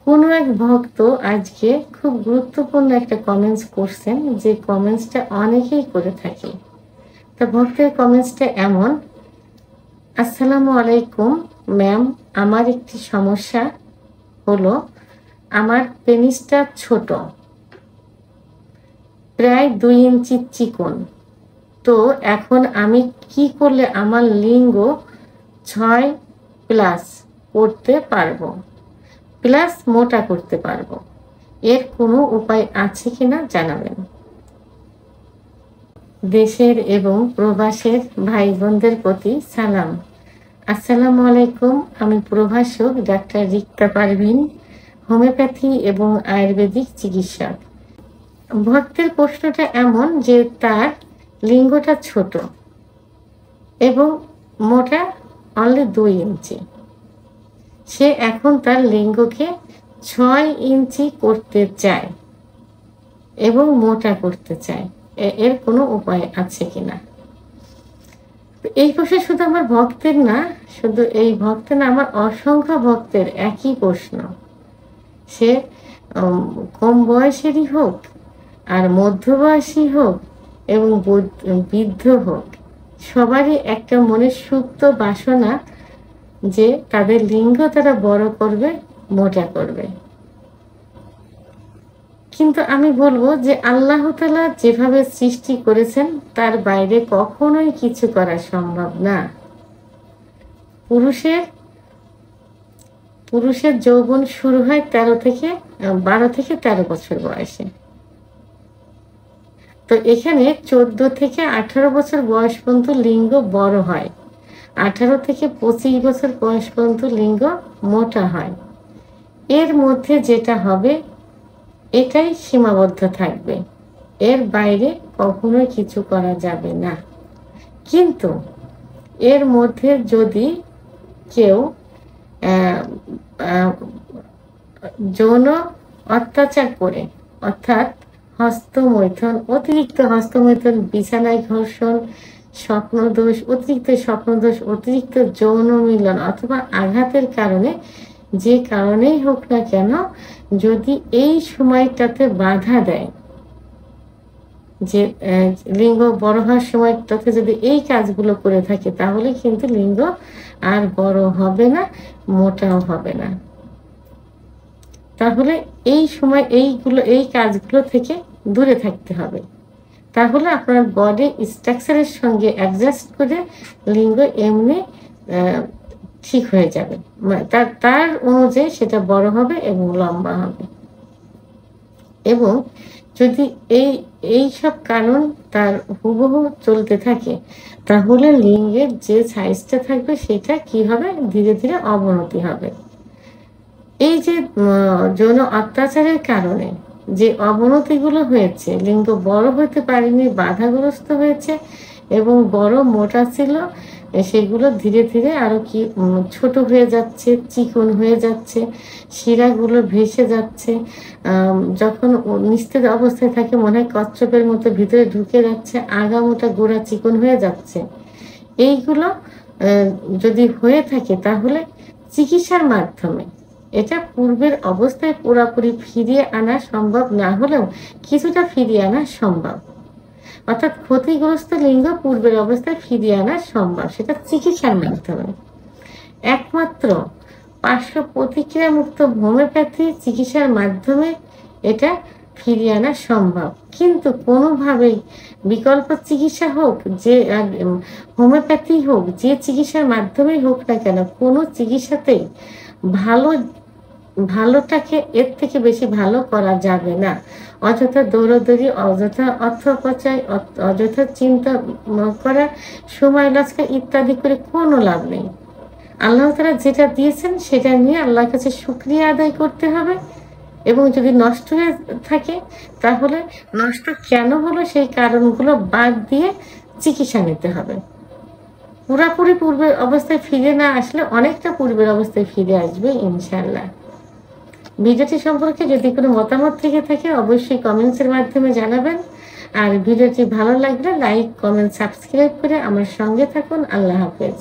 কোনো এক ভক্ত আজকে খুব গুরুত্বপূর্ণ একটা কমেন্টস করছেন, যে কমেন্টসটা অনেকেই করে থাকে। তা ভক্তের কমেন্টসটা এমন: আসসালামু আলাইকুম ম্যাম, আমার একটি সমস্যা হলো আমার পেনিসটা ছোট, প্রায় 2 ইঞ্চি চিকন। তো এখন আমি কি করলে আমার লিঙ্গ 6+ করতে পারবো, প্লাস মোটা করতে পারবো? এর কোনো উপায় আছে কিনা জানাবেন। দেশের এবং প্রবাসের ভাই বোনদের প্রতি সালাম। আসসালামু আলাইকুম। আমি প্রভাষক ডাক্তার রিক্তা পারভিন, হোমিওপ্যাথি এবং আয়ুর্বেদিক চিকিৎসক। ভক্তের প্রশ্নটা এমন যে তার লিঙ্গটা ছোট এবং মোটা অনলি 2 ইঞ্চি। সে এখন তার লিঙ্গকে 6 ইঞ্চি করতে চায় এবং মোটা করতে চায়। এর কোনো উপায় আছে কিনা? এই প্রশ্ন শুধু আমার ভক্তের না, শুধু এই ভক্তের না, আমার অসংখ্য ভক্তের একই প্রশ্ন। সে কম বয়সেরই হোক, আর মধ্যবয়সী হোক এবং বৃদ্ধ হোক, সবারই একটা মনের সুপ্ত বাসনা যে তাদের লিঙ্গ তারা বড় করবে, মোটা করবে। কিন্তু আমি বলবো যে আল্লাহ তাআলা যেভাবে সৃষ্টি করেছেন তার বাইরে কখনোই কিছু করা সম্ভব না। পুরুষের যৌবন শুরু হয় 12 থেকে 13 বছর বয়সে। তো এখানে 14 থেকে 18 বছর বয়স পর্যন্ত লিঙ্গ বড় হয়, 18 থেকে 25 বছর বয়স পর্যন্ত লিঙ্গ মোটা হয়। এর মধ্যে যেটা হবে এটাই সীমাবদ্ধ থাকবে, এর বাইরে কখনোই কিছু করা যাবে না। কিন্তু এর মধ্যে যদি কেউ যৌন অত্যাচার করে, অর্থাৎ হস্তমৈথুন, অতিরিক্ত হস্তমৈথুন, বিছানায় ঘর্ষণ, স্বপ্নদোষ, অতিরিক্ত যৌন মিলন অথবা আঘাতের কারণে, যে কারণেই হোক না কেন, যদি এই সময়টাতে বাধা দেয়, যে লিঙ্গ বড় হওয়ার সময়টাতে যদি এই কাজগুলো করে থাকে, তাহলে কিন্তু লিঙ্গ আর বড় হবে না, মোটাও হবে না। তাহলে এই সময় এই কাজগুলো থেকে দূরে থাকতে হবে। তাহলে আপনার বডি স্ট্রাকচারের সঙ্গে অ্যাডজাস্ট করে লিঙ্গ এমনি ঠিক হয়ে যাবে, তার অনুযায়ী সেটা বড় হবে এবং লম্বা হবে। এবং যদি এই সব কারণ তার হুবহু চলতে থাকে, তাহলে লিঙ্গের যে সাইজটা থাকবে সেটা কি হবে, ধীরে ধীরে অবনতি হবে। এই যে যৌন অত্যাচারের কারণে যে অবনতিগুলো হয়েছে, লিঙ্গ বড় হতে পারেনি, বাধাগ্রস্ত হয়েছে এবং বড় মোটা ছিল, সেগুলো ধীরে ধীরে আরো কি ছোট হয়ে যাচ্ছে, চিকন হয়ে যাচ্ছে, শিরাগুলো ভেসে যাচ্ছে। যখন নিস্তেজ অবস্থায় থাকে মনে হয় কচ্ছপের মতো ভিতরে ঢুকে যাচ্ছে, আগা মোটা গোড়া চিকন হয়ে যাচ্ছে। এইগুলো যদি হয়ে থাকে তাহলে চিকিৎসার মাধ্যমে এটা পূর্বের অবস্থায় পুরোপুরি ফিরিয়ে আনা সম্ভব না হলেও কিছুটা ফিরিয়ে আনা সম্ভব। অর্থাৎ ক্ষতিগ্রস্ত লিঙ্গ পূর্বের অবস্থায় ফিরিয়ে আনা সম্ভব, সেটা চিকিৎসার মাধ্যমে। একমাত্র পার্শ্ব প্রতিক্রিয়া মুক্ত হোমিওপ্যাথি চিকিৎসার মাধ্যমে এটা ফিরিয়ে আনা সম্ভব। কিন্তু কোনোভাবেই বিকল্প চিকিৎসা হোক, যে হোমিওপ্যাথি হোক, যে চিকিৎসার মাধ্যমেই হোক না কেন, কোনো চিকিৎসাতেই ভালোটাকে এর থেকে বেশি ভালো করা যাবে না। অযথা দৌড়াদৌড়ি, অযথা অর্থ অপচয়, অযথা চিন্তা করা, সময় নষ্ট ইত্যাদি করে কোনো লাভ নেই। আল্লাহ তাআলা যেটা দিয়েছেন সেটা নিয়ে আল্লাহর কাছে শুকরিয়া আদায় করতে হবে। এবং যদি নষ্ট হয়ে থাকে তাহলে নষ্ট কেন হলো সেই কারণগুলো বাদ দিয়ে চিকিৎসা নিতে হবে। পুরাপুরি পূর্বের অবস্থায় ফিরে না আসলে অনেকটা পূর্বের অবস্থায় ফিরে আসবে ইনশাআল্লাহ। ভিডিওটি সম্পর্কে যদি কোনো মতামত থেকে থাকে অবশ্যই কমেন্টসের মাধ্যমে জানাবেন। আর ভিডিওটি ভালো লাগলে লাইক, কমেন্ট, সাবস্ক্রাইব করে আমার সঙ্গে থাকুন। আল্লাহ হাফেজ।